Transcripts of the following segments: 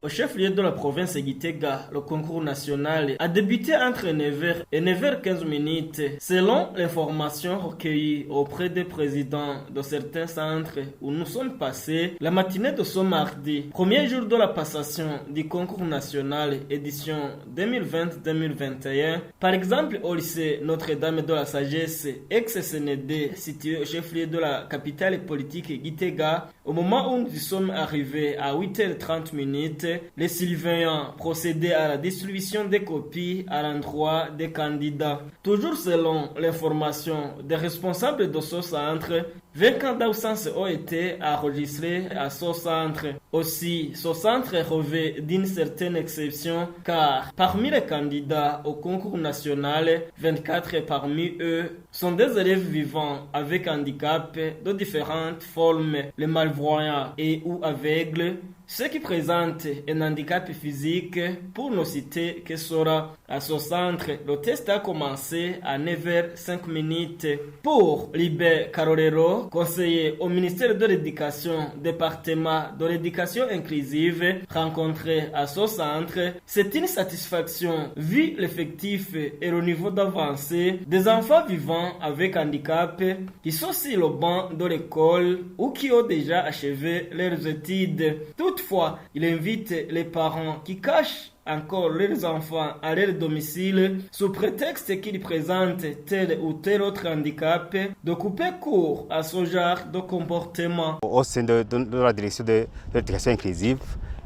Au chef-lieu de la province Gitega, le concours national a débuté entre 9h et 9h15 selon l'information recueillie auprès des présidents de certains centres où nous sommes passés la matinée de ce mardi, premier jour de la passation du concours national édition 2020-2021. Par exemple, au lycée Notre-Dame de la Sagesse, ex-SND, situé au chef-lieu de la capitale politique Gitega, au moment où nous sommes arrivés à 8h30, les surveillants procédaient à la distribution des copies à l'endroit des candidats. Toujours selon l'information des responsables de ce centre, 20 candidats ont été enregistrés à ce centre. Aussi, ce centre revêt d'une certaine exception car parmi les candidats au concours national, 24 parmi eux sont des élèves vivant avec handicap de différentes formes, les malvoyants et ou aveugles, ceux qui présentent un handicap physique, pour ne citer que cela. À ce centre, le test a commencé à 9h05. Pour Libé Carolero, conseiller au ministère de l'Éducation, département de l'éducation inclusive, rencontré à ce centre, c'est une satisfaction vu l'effectif et le niveau d'avancée des enfants vivant avec handicap qui sont sur le banc de l'école ou qui ont déjà achevé leurs études. Toutefois, il invite les parents qui cachent encore leurs enfants à leur domicile sous prétexte qu'ils présentent tel ou tel autre handicap de couper court à ce genre de comportement. Au sein de la direction de l'éducation inclusive,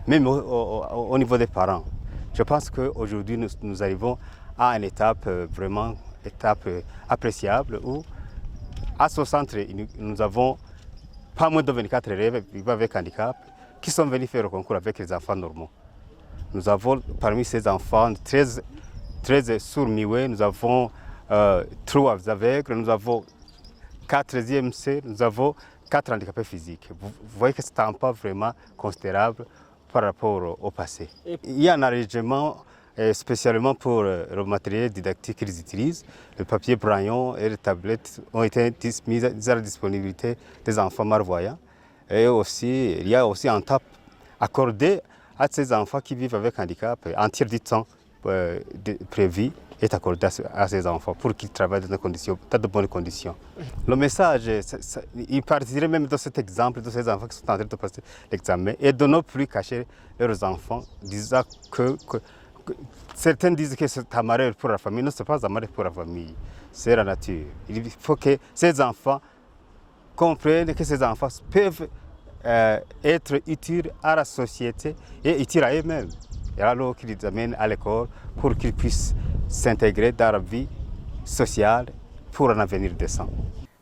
même au niveau des parents, je pense qu'aujourd'hui nous arrivons à une étape vraiment appréciable où à ce centre nous avons pas moins de 24 élèves vivant avec handicap qui sont venus faire le concours avec les enfants normaux. Nous avons parmi ces enfants 13 sourds-muets, nous avons 3 aveugles, nous avons 4e C, nous avons 4 handicapés physiques. Vous voyez que c'est un pas vraiment considérable par rapport au passé. Il y a un arrangement spécialement pour le matériel didactique qu'ils utilisent. Le papier braillon et les tablettes ont été mis à la disponibilité des enfants malvoyants. Et aussi, il y a aussi un TAP accordé à ces enfants qui vivent avec handicap. Un tiers du temps prévu est accordé à ces enfants pour qu'ils travaillent dans de bonnes conditions. Le message, il partirait même de cet exemple de ces enfants qui sont en train de passer l'examen et de ne plus cacher leurs enfants, disant que certains disent que c'est un malheur pour la famille. Non, ce n'est pas un malheur pour la famille, c'est la nature. Il faut que ces enfants comprennent que ces enfants peuvent être utiles à la société et utiles à eux-mêmes. Et alors qu'ils les amènent à l'école pour qu'ils puissent s'intégrer dans la vie sociale pour un avenir décent.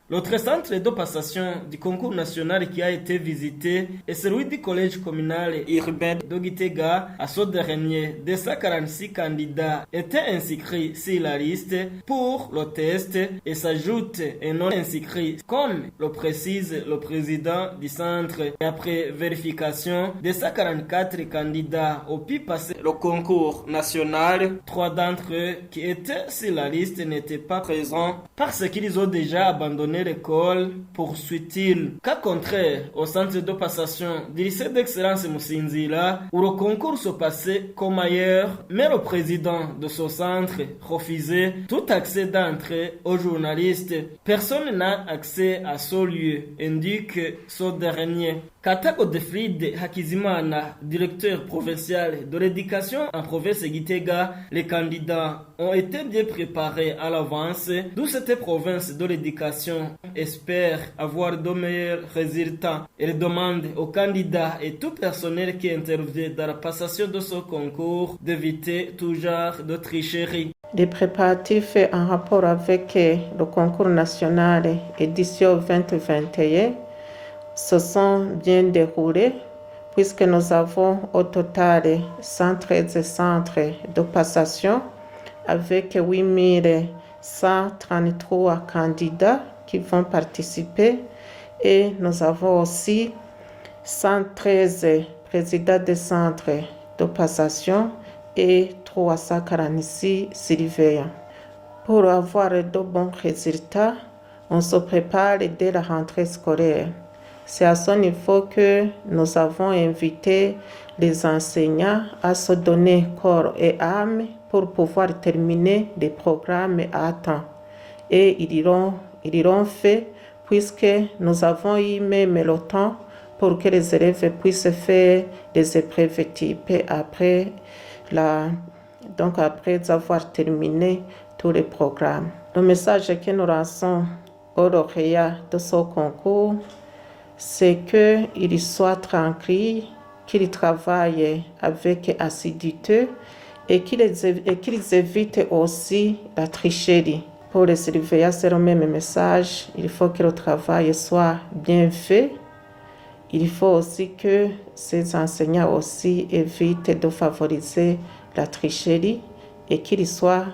L'autre centre de passation du concours national qui a été visité est celui du collège communal urbain de Gitega. À ce dernier, 246 candidats étaient inscrits sur la liste pour le test et s'ajoute un non inscrit, comme le précise le président du centre. Et après vérification, 244 candidats ont pu passer le concours national. 3 d'entre eux qui étaient sur la liste n'étaient pas présents parce qu'ils ont déjà abandonné l'école, poursuit-il. Cas contraire au centre de passation du lycée d'excellence Musinzira, où le concours se passait comme ailleurs, mais le président de ce centre refusait tout accès d'entrée aux journalistes. Personne n'a accès à ce lieu, indique ce dernier. Katako Defrid Hakizimana, directeur provincial de l'éducation en province Gitega, les candidats ont été bien préparés à l'avance, d'où cette province de l'éducation espère avoir de meilleurs résultats. Elle demande aux candidats et tout personnel qui intervient dans la passation de ce concours d'éviter tout genre de tricherie. Les préparatifs en rapport avec le concours national édition 2021 se sont bien déroulés puisque nous avons au total 113 centres de passation avec 8133 candidats qui vont participer et nous avons aussi 113 présidents de centres de passation et 346 surveillants. Pour avoir de bons résultats, on se prépare dès la rentrée scolaire. C'est à ce niveau que nous avons invité les enseignants à se donner corps et âme pour pouvoir terminer les programmes à temps. Et ils l'ont fait puisque nous avons eu même le temps pour que les élèves puissent faire des épreuves types après avoir terminé tous les programmes. Le message que nous lançons aux lauréats de ce concours, c'est qu'ils soient tranquilles, qu'ils travaillent avec assiduité et qu'ils évitent aussi la tricherie. Pour les surveillants, c'est le même message. Il faut que le travail soit bien fait. Il faut aussi que ces enseignants aussi évitent de favoriser la tricherie et qu'ils soient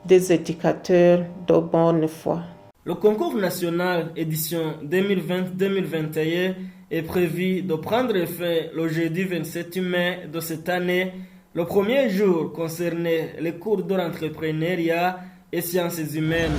des éducateurs de bonne foi. Le concours national édition 2020-2021 est prévu de prendre fin le jeudi 27 mai de cette année. Le premier jour concernait les cours de l'entrepreneuriat et sciences humaines.